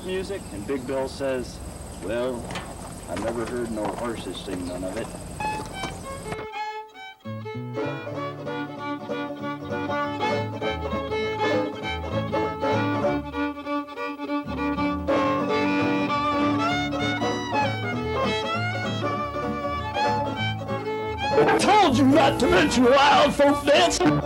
music, and Big Bill says, well, I've never heard no horses sing none of it. I told you not to mention wild folk dancing.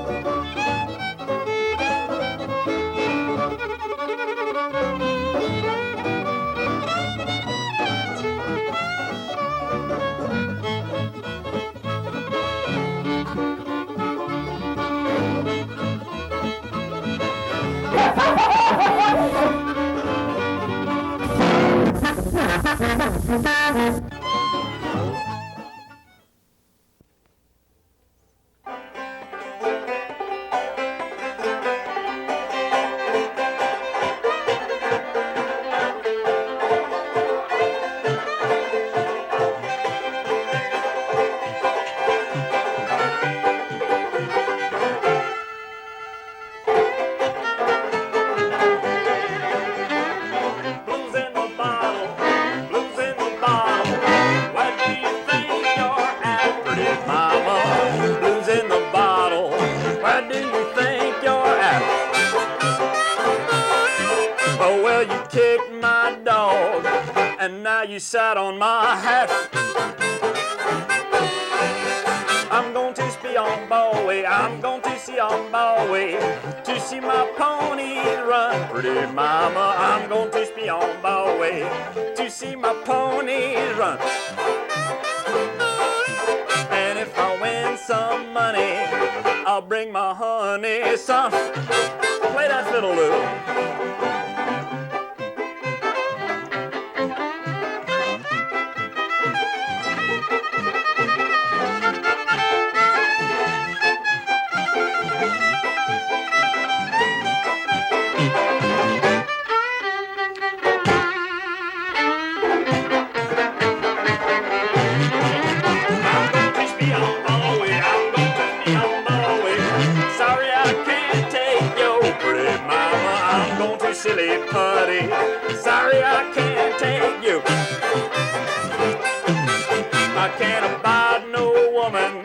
You sat on my hat. I'm going to see on Bowie, I'm going to see on Bowie, to see my pony run. Pretty mama, I'm going to see on Bowie, to see my pony run. And if I win some money, I'll bring my honey some. Play that fiddle, Lou. Silly putty, sorry I can't take you. I can't abide no woman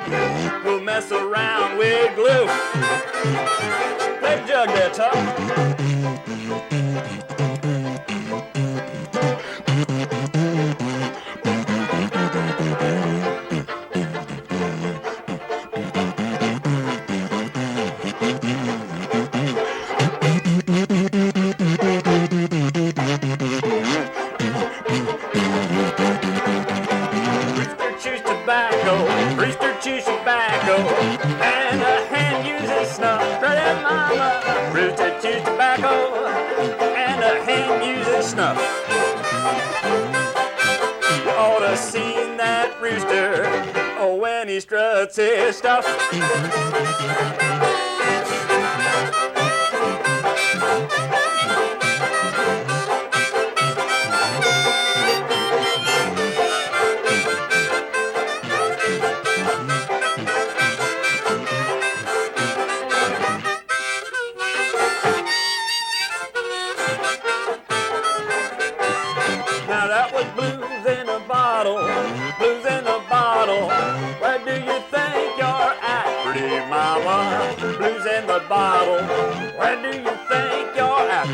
who'll mess around with glue. Play jug there, Tuck. And a hand uses snuff. Pretty mama, rooster chews tobacco, and a hand uses snuff. You ought to seen that rooster, oh, when he struts his stuff. Blues in a bottle, where do you think you're at, pretty mama? Blues in the bottle, where do you think you're at?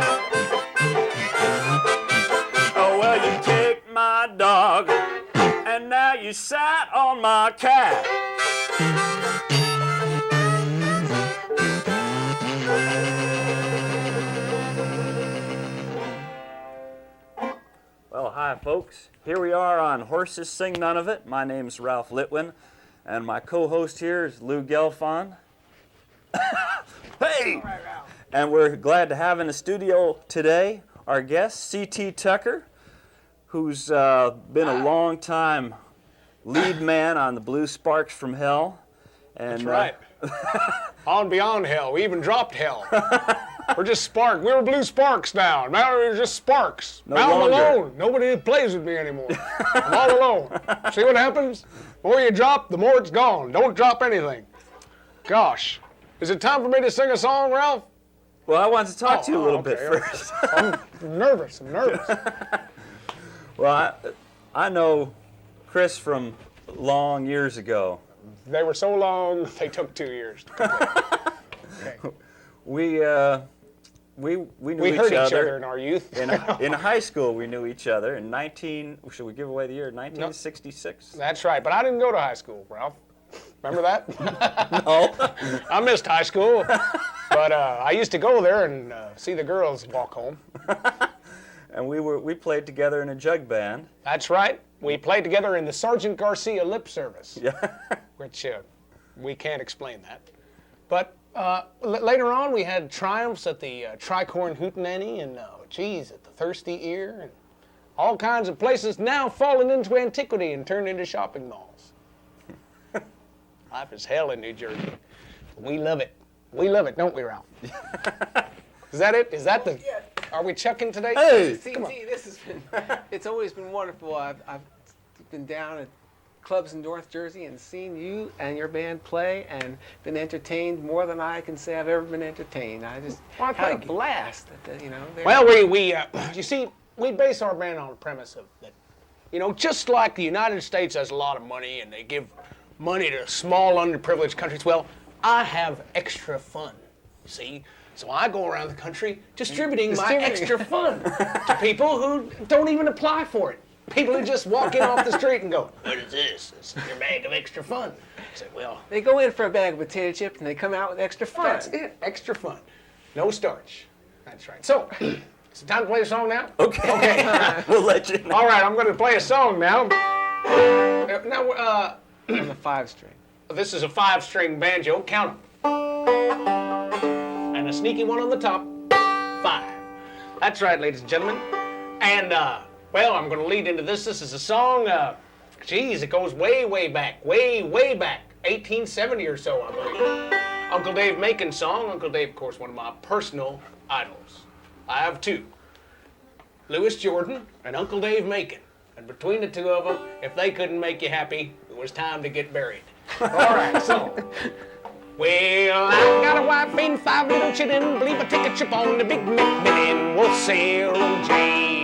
Oh, well, you kicked my dog, and now you sat on my cat. Well, hi, folks. Here we are on Horses Sing None of It. My name's Ralph Litwin, and my co-host here is Lou Gelfond. Hey! Right, and we're glad to have in the studio today our guest, C.T. Tucker, who's been a long time lead man on the Blue Sparks from Hell. And, that's right. On beyond hell. We even dropped hell. We're just spark. We're Blue Sparks now. Now we're just sparks. Now I'm alone. Nobody plays with me anymore. I'm all alone. See what happens? The more you drop, the more it's gone. Don't drop anything. Gosh. Is it time for me to sing a song, Ralph? Well, I wanted to talk to you a little bit okay. first. I'm nervous. Well, I know Chris from long years ago. They were so long, they took 2 years to complete. Okay. We knew We each hurt each other. other in our youth. In high school, we knew each other in should we give away the year? 1966? That's right, but I didn't go to high school, Ralph. Remember that? No. I missed high school, but I used to go there and see the girls walk home. And we played together in a jug band. That's right. We played together in the Sergeant Garcia lip service, Yeah. which we can't explain that. But later on, we had triumphs at the Tricorn Hootenanny and, at the Thirsty Ear, and all kinds of places now fallen into antiquity and turned into shopping malls. Life is hell in New Jersey. We love it. We love it, don't we, Ralph? Is that it? Is that the... Are we chucking today? Hey! See, this has been, it's always been wonderful. I've been down at clubs in North Jersey and seen you and your band play and been entertained more than I can say I've ever been entertained. I just Well, had a thank you. blast. There. Well, you see, we base our band on the premise of that, just like the United States has a lot of money and they give money to small, underprivileged countries, well, I have extra fun, you see? So I go around the country distributing my extra fun to people who don't even apply for it. People who just walk in off the street and go, "What is this? It's your bag of extra fun." I say, well, They go in for a bag of potato chips and they come out with extra fun. that's it, extra fun. No starch. That's right. So, is it time to play a song now? Okay. Okay. We'll let you know. All right, I'm going to play a song now. Now, On the 5-string. this is a 5-string banjo. Count 'em. And a sneaky one on the top. 5. That's right, ladies and gentlemen. And, I'm going to lead into this. This is a song, it goes way, way back. Way, way back. 1870 or so, I believe. Uncle Dave Macon's song. Uncle Dave, of course, one of my personal idols. I have 2. Louis Jordan and Uncle Dave Macon. And between the 2 of them, if they couldn't make you happy, it was time to get buried. All right, so. Well, I got a wife and 5 little children. Believe I take a trip on the big McMillan. We'll sail Jane.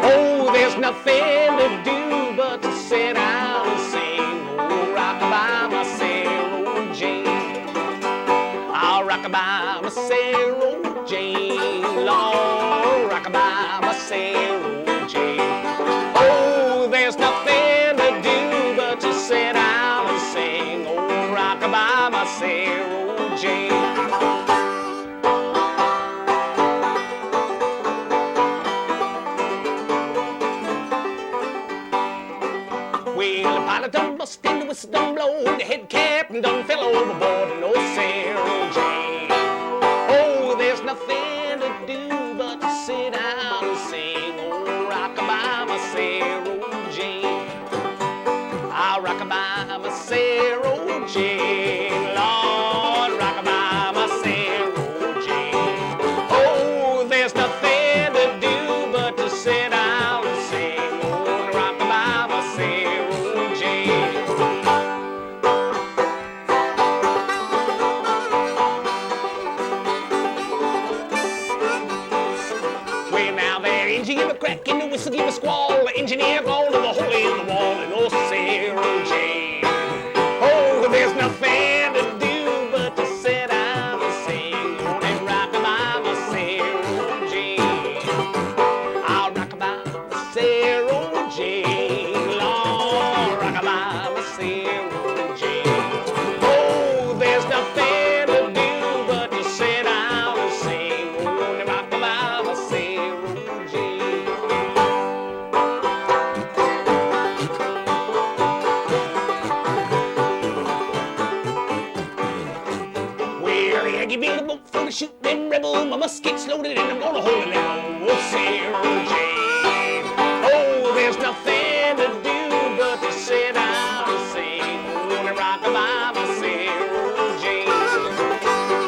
Oh, there's nothing to do but to sit down and sing. Oh, rock by my sail, Jane. I'll rock by my sail, Jane. Lord, rock by my sail, Jane. Oh, there's nothing to do but to sit down and sing. Oh, rock by my sail, Jane. Well, the pilot done bust and the whistle done blow, and the head captain done fell overboard, and oh, Sarah Jane. Oh, there's nothing to do but to sit down and sing. Oh, rock-a-bye, my Sarah Jane. I'll rock-a-bye, my Sarah Jane. Lord, rock-a-bye, my Sarah Jane. Oh, there's nothing to do but to sit down and sing. Oh, rock-a-bye, my Sarah Jane. Well, now that engine give a crack and the whistle give a squall. The engineer gone to the hole in the wall and oh, Sarah Jane. Oh, there's nothing to do but to sit down and sing. Oh, they rock-a-bye, my Sarah Jane. I'll rock-a-bye, my Sarah Jane. Lord, rock-a-bye, my Sarah Jane. Oh, there's nothing to do but to sit down and sing. Oh, they rock-a-bye, my Sarah Jane. Well, the Aggie built a boat for to shoot them rebels. My musket's loaded and I'm gonna hold it down. Oh, Sarah Jane. Oh, there's nothing to do but to sit down and sing. Oh, and rock-a-bye, my Sarah Jane.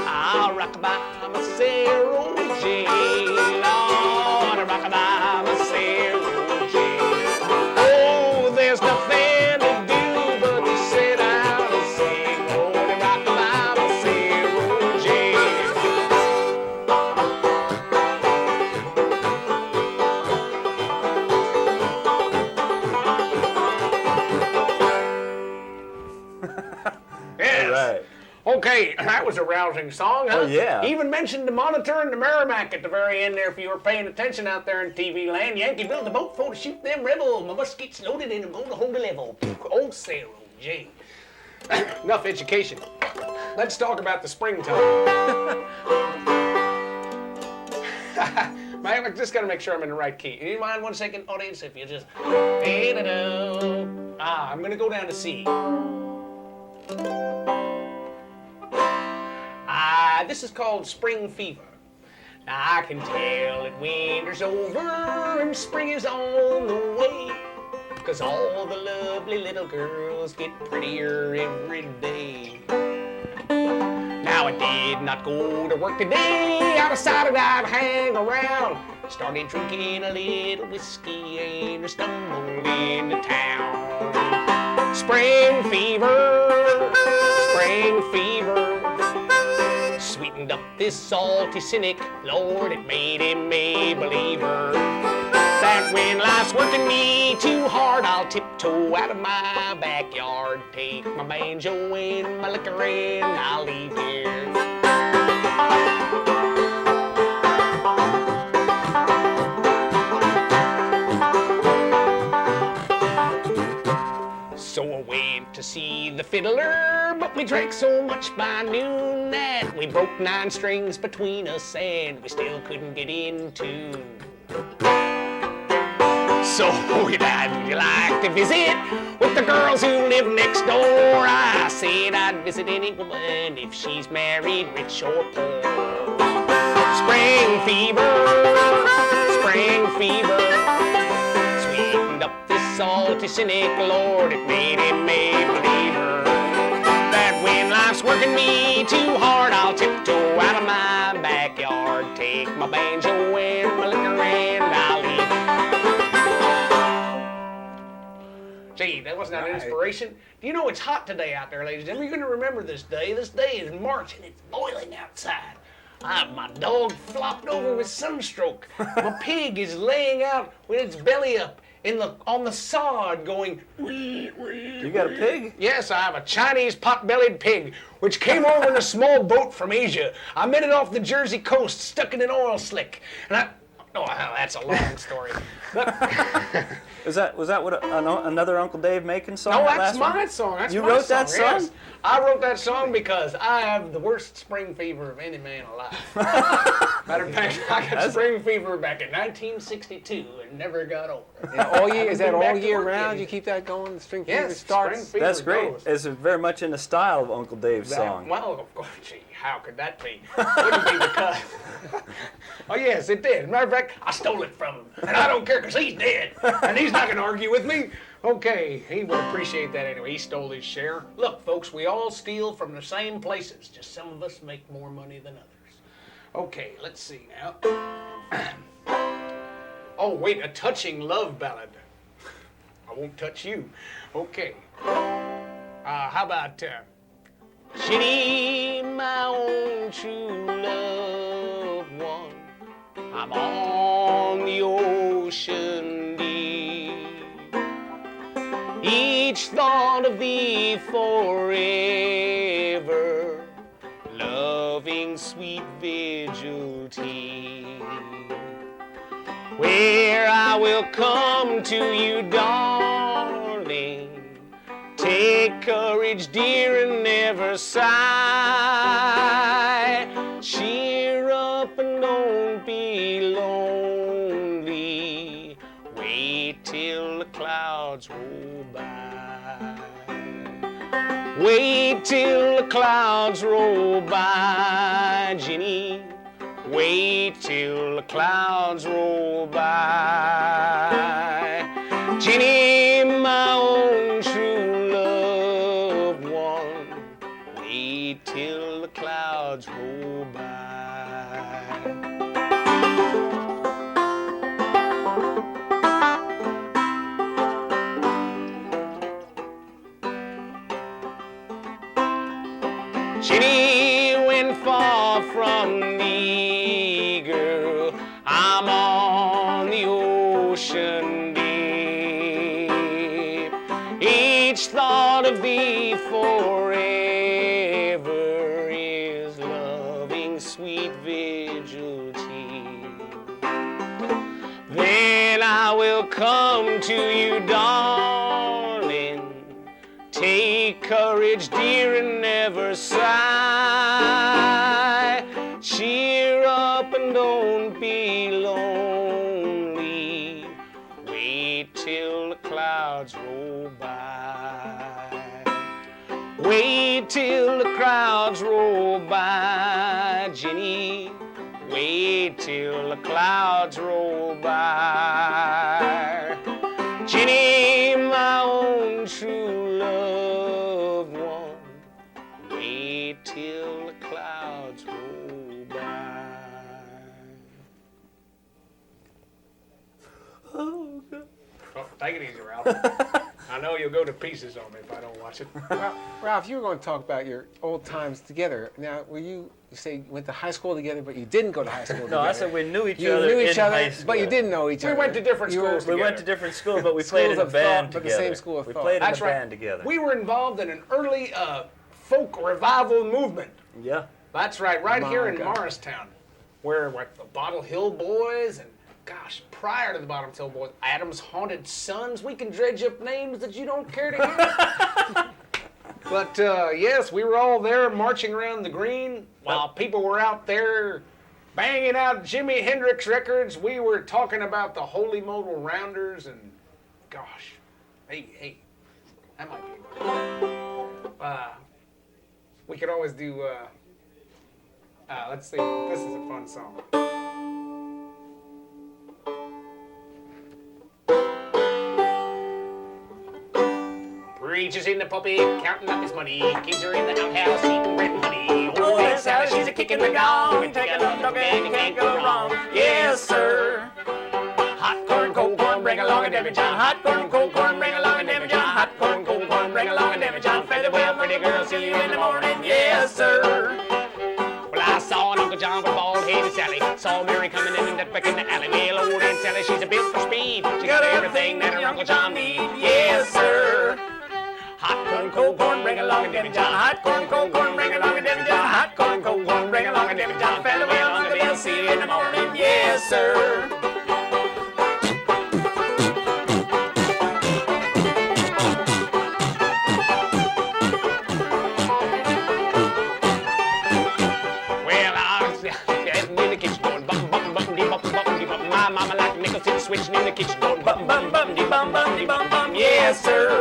I'll rock-a-bye, my Sarah Jane. Lord, rock-a-bye, my Sarah Jane. Oh, there's nothing to do but to sit down and sing. Oh, and rock-a-bye, my Sarah Jane. Hey, that was a rousing song, huh? Oh, yeah. Even mentioned the Monitor and the Merrimack at the very end there if you were paying attention out there in TV land. Yankee built a boat for to shoot them rebels. My musket's loaded and I'm going to hold a level. Old sailor, Jay. Enough education. Let's talk about the springtime. I just got to make sure I'm in the right key. You mind 1 second, audience, if you just... I'm going to go down to C. This is called Spring Fever. Now I can tell that winter's over and spring is on the way, 'cause all the lovely little girls get prettier every day. Now I did not go to work today. I decided I'd hang around. Started drinking a little whiskey and I stumbled into town. Spring fever, spring fever, sweetened up this salty cynic. Lord, it made him a believer. That when life's working me too hard, I'll tiptoe out of my backyard, take my banjo and my liquor and I'll leave here. So I went to see the fiddler, but we drank so much by noon that we broke 9 strings between us and we still couldn't get in tune. So would you like to visit with the girls who live next door? I said I'd visit any woman if she's married, rich or poor. Spring fever, sweetened up this salty cynic. Lord, it made him a believer. That when life's working me too hard, I'll tiptoe out of my backyard, take my banjo and my liquor and I'll leave. Gee, that wasn't an inspiration. Do you know it's hot today out there, ladies and gentlemen? You're going to remember this day. This day is March and it's boiling outside. I have my dog flopped over with sunstroke. My pig is laying out with its belly up on the sod going... You got a pig? Yes, I have a Chinese pot-bellied pig, which came over in a small boat from Asia. I met it off the Jersey coast, stuck in an oil slick. And oh, that's a long story. Was that what another Uncle Dave Macon song? No, that's my song. That's you my wrote song. that song? Yes. I wrote that song because I have the worst spring fever of any man alive. Matter of fact, I got spring fever back in 1962 and never got over it. Yeah, all year, is that all year round? You keep that going? The spring fever starts? Spring fever That's great. goes. It's very much in the style of Uncle Dave's song. Well, of course, gee, how could that be? Wouldn't be because... Oh, yes, it did. Matter of fact, I stole it from him. And I don't care because he's dead. And he's not going to argue with me. Okay, he would appreciate that anyway. He stole his share. Look, folks, we all steal from the same places. Just some of us make more money than others. Okay, let's see now. Oh, wait, a touching love ballad. I Won't Touch You. Okay. How about... Jenny, my own true loved one, I'm on the ocean deep. Each thought of thee forever, loving sweet vigility. Where I will come to you, darling. Take courage, dear, and never sigh. Cheer up and don't be lonely. Wait till the clouds roll by. Wait till the clouds roll by, Jenny. Wait till the clouds roll by. Jenny, my own true loved one, wait till the clouds roll by. Jenny, when far from thee, girl, I'm on the ocean deep. sweet vigil tea. Then I will come to you, darling. Take courage, dear, and never sigh. Cheer up and don't be lonely. Wait till the clouds roll by. Wait till the clouds roll by, Jenny. Wait till the clouds roll by. Jenny, my own true loved one. Wait till the clouds roll by. Oh, God. Oh, take it easy, Ralph. I know you'll go to pieces on me if I don't watch it. Well, Ralph, you were going to talk about your old times together. Now, you say you went to high school together, but you didn't go to high school together. No, I said we knew each You other knew each in other, high school. but you didn't know each other. We went to different schools We together. went to different schools, but we played in Schools a of band thought, but the together. same school of we thought. played in That's a right. band together. We were involved in an early folk revival movement. Yeah. That's right, right My here in God. Morristown, where the Bottle Hill Boys and, gosh, prior to the Bottle Hill Boys, Adam's Haunted Sons. We can dredge up names that you don't care to hear. But yes, we were all there marching around the green while people were out there banging out Jimi Hendrix records. We were talking about the Holy Modal Rounders and, gosh, hey, that might be good. We could always do, let's see, this is a fun song. Preacher's in the pulpit, counting up his money. Kids are in the outhouse, eating bread and honey. Oh, Aunt Sally, she's a kicking the gong, taking up the band, you can't go wrong. Yes, sir. Hot corn, cold corn, bring along a Debbie John. Hot corn, cold corn, bring along a Debbie John. Hot corn, cold corn, bring along a Debbie John. Feather well, pretty girl, see you in the morning. Yes, sir. Well, I saw an Uncle John with bald-headed Sally. Saw Mary coming in and back in the alley. Well, old Aunt Sally, she's a built for speed. She got everything that her Uncle John need. Yes, sir. Hot corn, cold corn, bring along a Debbie John. Hot corn, cold corn, bring along a Debbie John. Hot corn, cold corn, bring along a Debbie John. Feather well on the bill, see you in the morning. Yes, sir. Well, I was in the kitchen going bum bum bum dee bum bum dee bum. My mama like Nicholson switching in the kitchen going bum bum bum dee bum bum dee bum bum. Yes, sir.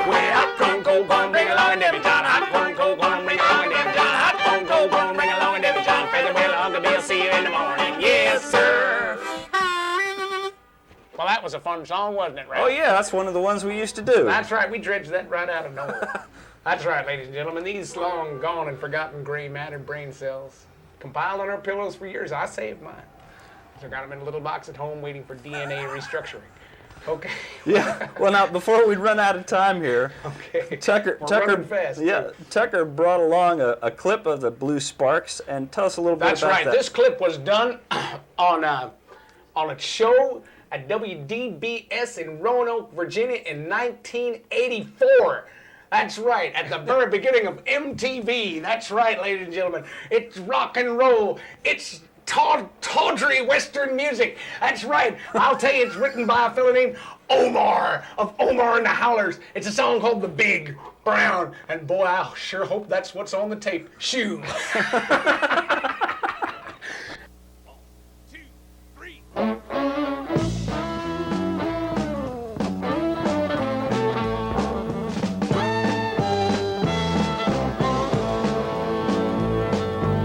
Well, hot corn, cold corn, bring along a Debbie John. Hot corn, cold corn, bring along a Debbie John. Hot corn, cold corn, bring along a Debbie John. Feather well on the bill, see you in the morning. Yes, sir. Well, that was a fun song, wasn't it, Ralph? Oh, yeah, that's one of the ones we used to do. That's right, we dredged that right out of nowhere. That's right, ladies and gentlemen. These long gone and forgotten gray matter brain cells compiled on our pillows for years. I saved mine. So I got them in a little box at home waiting for DNA restructuring. Okay. Yeah. Well, now, before we run out of time here, Okay. Tucker, We're running fast. yeah, Tucker brought along a clip of the Blue Sparks, and tell us a little bit That's about right. that. This clip was done on a show at WDBS in Roanoke, Virginia in 1984. That's right, at the very beginning of MTV. That's right, ladies and gentlemen. It's rock and roll. It's tawdry Western music. That's right. I'll tell you, it's written by a fellow named Omar of Omar and the Howlers. It's a song called The Big Brown. And boy, I sure hope that's what's on the tape. Shoe. 1, 2, 3.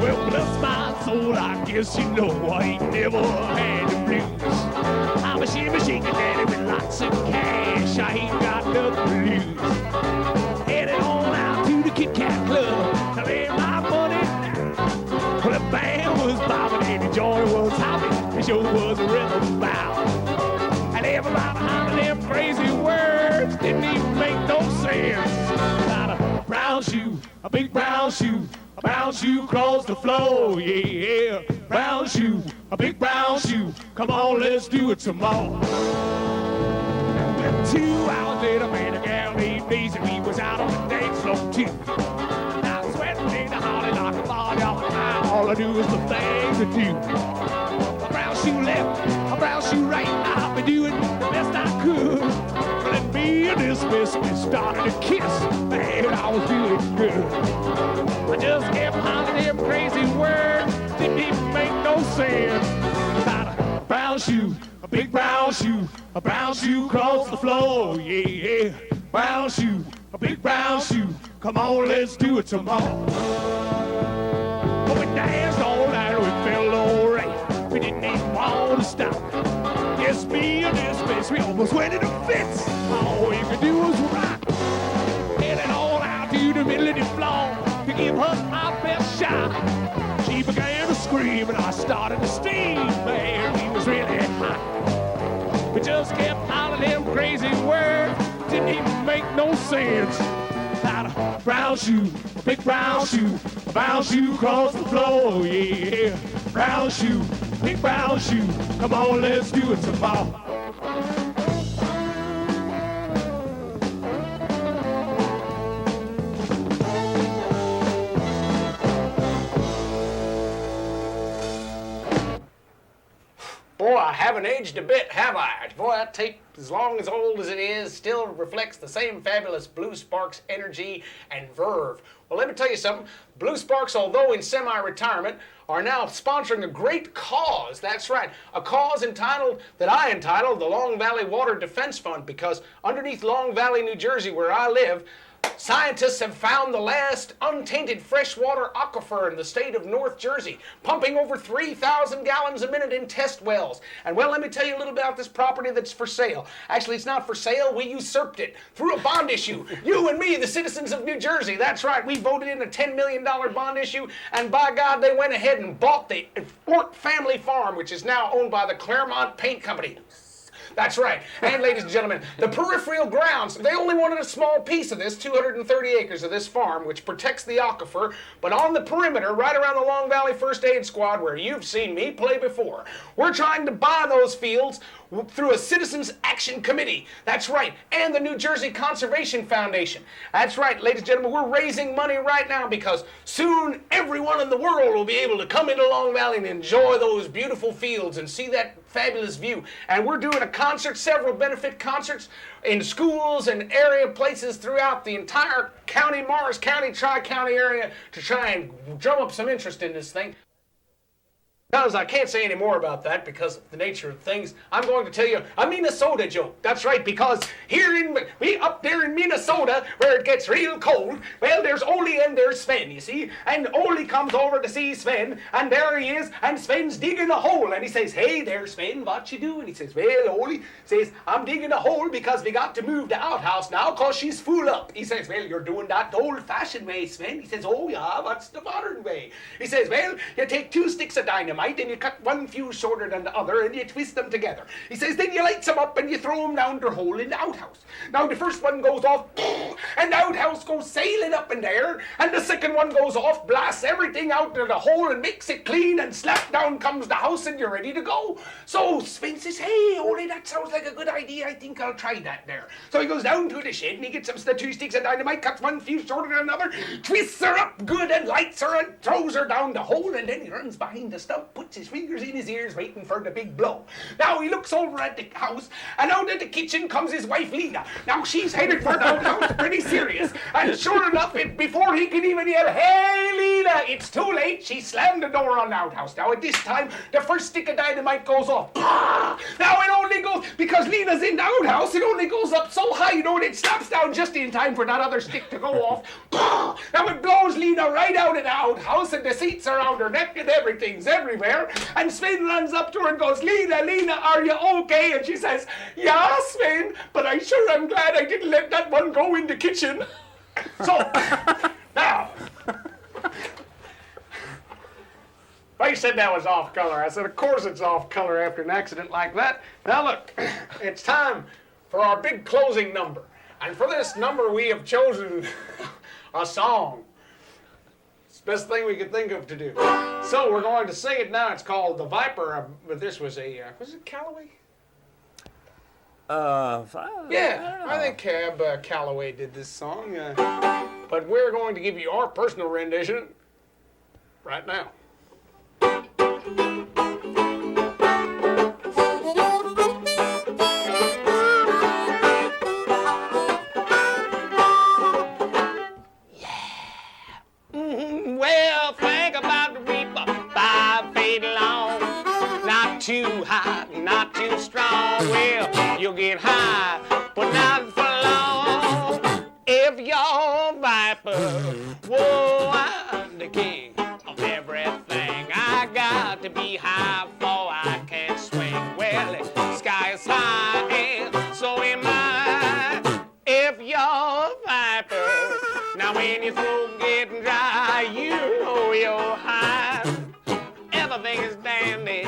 Well, bless my soul, I guess you know I ain't never had the blues. I'm a shimmy shaking daddy with lots of cash. I ain't got nothing to lose. Headed on out to the Kit Kat Club to lay my money down. Well, the band was bobbing and the joint was hopping. The show was rhythm bound. And everybody behind them crazy words didn't even make no sense. Got a brown shoe, a big brown shoe. A brown shoe across the floor, yeah. Brown shoe, a big brown shoe. Come on, let's do it some more. Well, 2 hours later, man, a gal named Daisy, we was out on the dance floor too. Now sweating in the holly like a body off the all I do is the things I do. A brown shoe left, a brown shoe right. I've been doing the best I could. Well, then me and this miss, we started to kiss. Man, I was doing good. I just kept hollering them crazy words. Didn't even make no sense. Got a brown shoe, a big brown shoe, a brown shoe across the floor. Yeah, yeah. Brown shoe, a big brown shoe. Come on, let's do it tomorrow. But we danced all night, we felt alright. We didn't even want to stop. Yes, me and this bitch, we almost went into fits. All we could do was rock. Headed all out to the middle of the floor to give her our best shot. She began to scream and I started to steam. Man, we was really hot. We just kept hollering them crazy words. Didn't even make no sense. Got a brown shoe, a big brown shoe, a brown shoe across the floor, yeah. Brown shoe, big brown shoe. Come on, let's do it tomorrow. Boy, I haven't aged a bit, have I? Boy, that tape, as long as old as it is, still reflects the same fabulous Blue Sparks energy and verve. Well, let me tell you something. Blue Sparks, although in semi-retirement, are now sponsoring a great cause. That's right, a cause that I entitled the Long Valley Water Defense Fund, because underneath Long Valley, New Jersey, where I live, scientists have found the last untainted freshwater aquifer in the state of North Jersey, pumping over 3,000 gallons a minute in test wells. And well, let me tell you a little bit about this property that's for sale. Actually, it's not for sale. We usurped it through a bond issue. You and me, the citizens of New Jersey. That's right. We voted in a $10 million bond issue, and by God, they went ahead and bought the Ort family farm, which is now owned by the Claremont Paint Company. That's right. And ladies and gentlemen, the peripheral grounds, they only wanted a small piece of this, 230 acres of this farm, which protects the aquifer, but on the perimeter, right around the Long Valley First Aid Squad, where you've seen me play before, we're trying to buy those fields through a Citizens Action Committee. That's right. And the New Jersey Conservation Foundation. That's right, ladies and gentlemen, we're raising money right now because soon everyone in the world will be able to come into Long Valley and enjoy those beautiful fields and see that fabulous view. And we're doing a concert, several benefit concerts in schools and area places throughout the entire county, Morris County, Tri-County area, to try and drum up some interest in this thing. Because I can't say any more about that because of the nature of things. I'm going to tell you a Minnesota joke. That's right, because up there in Minnesota, where it gets real cold, well, there's Ole and there's Sven, you see? And Ole comes over to see Sven, and there he is, and Sven's digging a hole, and he says, "Hey there, Sven, what you doing?" He says, "Well, Ole," says, "I'm digging a hole because we got to move the outhouse now, cause she's full up." He says, "Well, you're doing that the old-fashioned way, Sven." He says, "Oh, yeah, what's the modern way?" He says, "Well, you take 2 sticks of dynamite, and you cut one fuse shorter than the other, and you twist them together." He says, "Then you light them up and you throw them down the hole in the outhouse. Now the first one goes off, and the outhouse goes sailing up in there, and the second one goes off, blasts everything out of the hole and makes it clean, and slap down comes the house and you're ready to go." So Sven says, "Hey, Ole, that sounds like a good idea. I think I'll try that there." So he goes down to the shed and he gets the 2 sticks of dynamite, cuts one fuse shorter than another, twists her up good and lights her and throws her down the hole, and then he runs behind the stump, puts his fingers in his ears waiting for the big blow. Now he looks over at the house, and out of the kitchen comes his wife Lena. Now she's headed for the outhouse pretty serious, and sure enough, before he can even yell, "Hey Lena," it's too late. She slammed the door on the outhouse. Now at this time, the first stick of dynamite goes off. Now it only goes, because Lena's in the outhouse, it only goes up so high, you know, and it slaps down just in time for that other stick to go off. Now it blows Lena right out of the outhouse, and the seats around her neck and everything's everywhere. And Sven runs up to her and goes, "Lena, Lena, are you okay?" And she says, "Yeah, Sven, but I sure am glad I didn't let that one go in the kitchen." So, now, I said that was off color. I said, of course it's off color after an accident like that. Now look, it's time for our big closing number. And for this number, we have chosen a song. Best thing we could think of to do. So we're going to sing it now. It's called The Viper. But this was was it Calloway? I think Cab Calloway did this song. But we're going to give you our personal rendition right now. too hot, not too strong. Well, you'll get high, but not for long. If you're a viper, whoa, I'm the king of everything. I got to be high before I can swing. Well, the sky is high and so am I. If you're a viper, now when your throat getting dry, you know you're high. Everything is dandy,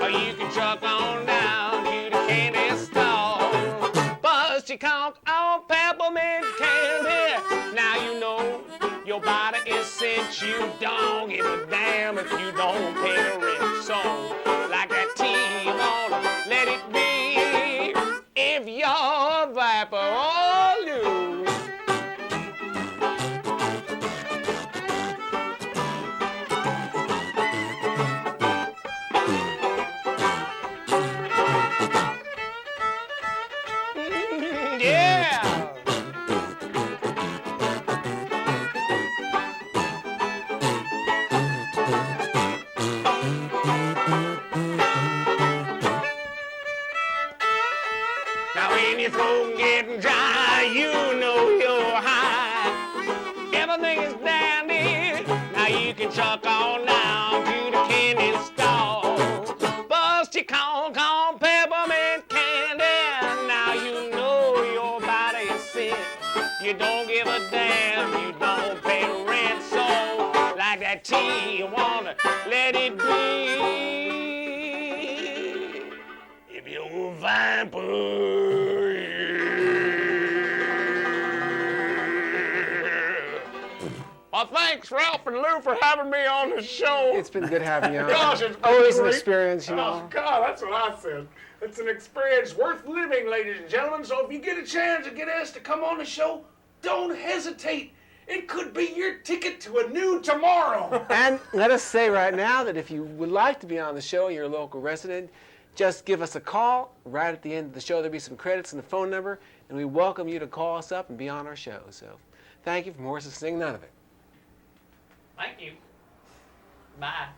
or you can truck on down to the candy store. Bust your conch on peppermint candy. Now you know your body is cinch. You don't give a damn if you don't pay the rent. So, like that tea, you wanna let it be. If you're a viper, all you. Yeah. Now when your throat getting dry, you know you're high. Everything is dandy. Now you can chuck on down to the candy store. Bust your conch on peppermint candy. Now you know your body is sick. You don't give a damn. You don't pay rent. So like that tea, you wanna let it be. If you're a viper. Well, thanks, Ralph and Lou, for having me on the show. It's been good having you on. Gosh, it's been Always an great. experience, you know. Oh, God, that's what I said. It's an experience worth living, ladies and gentlemen. So if you get a chance to get us to come on the show, don't hesitate. It could be your ticket to a new tomorrow. And let us say right now that if you would like to be on the show, you're a local resident, just give us a call. Right at the end of the show, there'll be some credits and the phone number, and we welcome you to call us up and be on our show. So thank you from Horses Sing None of It. Thank you. Bye.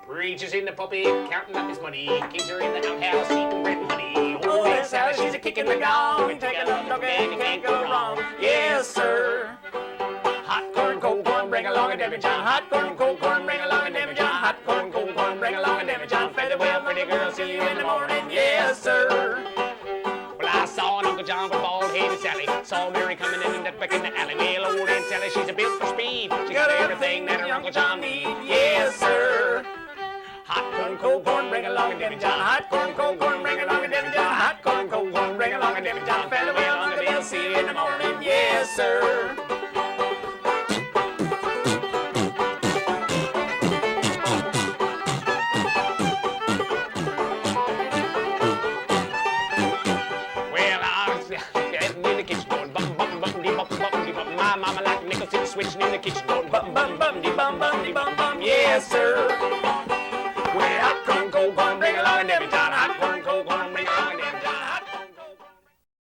Preacher's in the pulpit, counting up his money. Kids are in the outhouse, eating bread and honey. Old Aunt Sally, she's a kicking the gong. Take a look, and you can't go wrong. Yes, sir. Hot corn, cold corn, bring along a Debbie John. Hot corn, cold corn, bring along a Debbie John. Hot corn, cold corn, bring along a Debbie John. Fare thee well, pretty girl, see you in the morning. Yes, sir. Well, I saw an Uncle John with bald-headed Sally. Saw Mary coming in and ducked back in the alley. Well, old Aunt Sally, she's a built for speed. She got everything that her Uncle John needs. Yes, sir. Hot corn, cold corn, bring along a Debbie John. Hot corn, cold corn, bring along a Debbie John. Hot corn, cold corn, bring along a Debbie John. Fare thee well, Uncle Bill, see you in the morning. Yes, sir. Well, I was in the kitchen going bum bum bum dee bum bum dee bum. My mama like nickels in switching in the kitchen going bum bum bum dee bum bum dee bum bum. Yes, sir. Well, hot corn, cold corn, bring along a Debbie John.